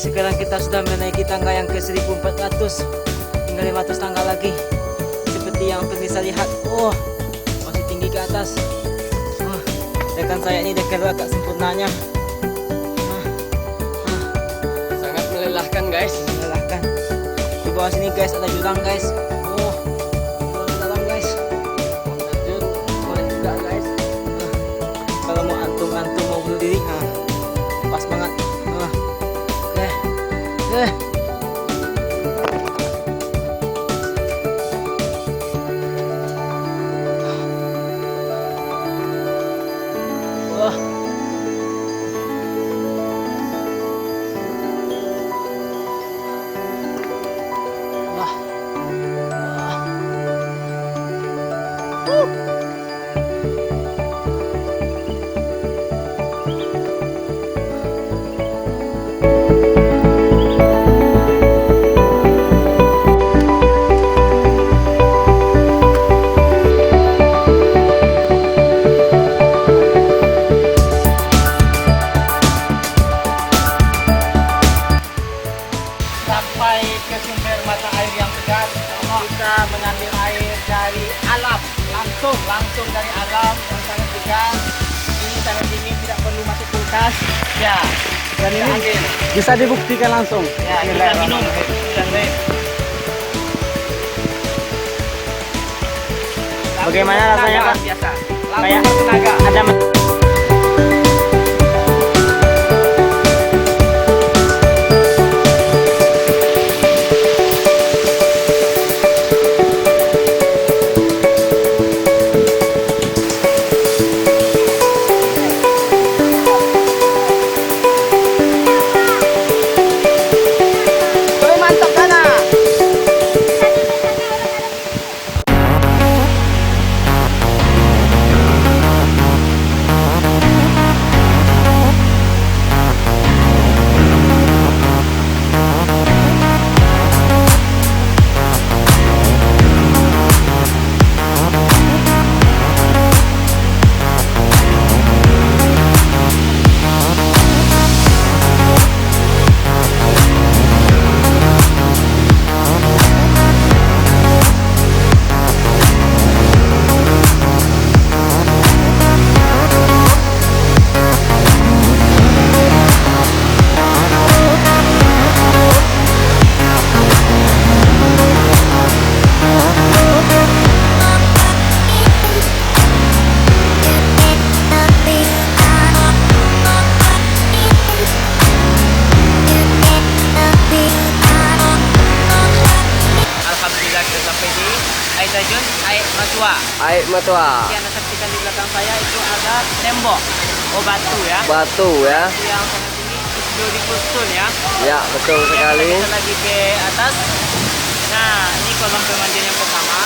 Sekarang kita sudah menaiki tangga yang ke 1400, tinggal 500 tangga lagi. Seperti yang bisa lihat, masih tinggi ke atas. Rekan saya ini udah keluar agak sempurnanya. Sangat melelahkan guys. Melelahkan. Di bawah sini guys ada jurang guys. Dalam guys. Terjun boleh juga guys. Kalau mau antum mau bunuh diri, pas banget. Sampai ke sumber mata air yang segar, kita mengambil air dari alam, langsung dari alam yang sangat segar. Ini sangat dingin, tidak perlu masuk kulkas. Ya, Dan ini ambil. bisa dibuktikan langsung. Ya, kita minum. Bagaimana rasanya, Pak? Biasa. Kayak Langsung tenaga. ada terjun AEK MARTUA. AEK MARTUA. Yang anda saksikan di belakang saya itu ada tembok, batu ya. Batu ya. Yang sangat tinggi, itu dikusun ya. Ya, betul sekali. Kita lagi ke atas. Nah, ini kolam pemandian yang pertama.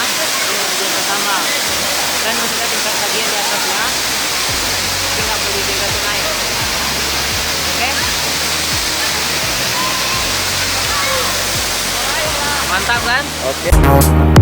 Dan masih ada tingkat lagi yang di atasnya. Tapi nggak perlu digantung air. Oke? Mantap kan? Oke.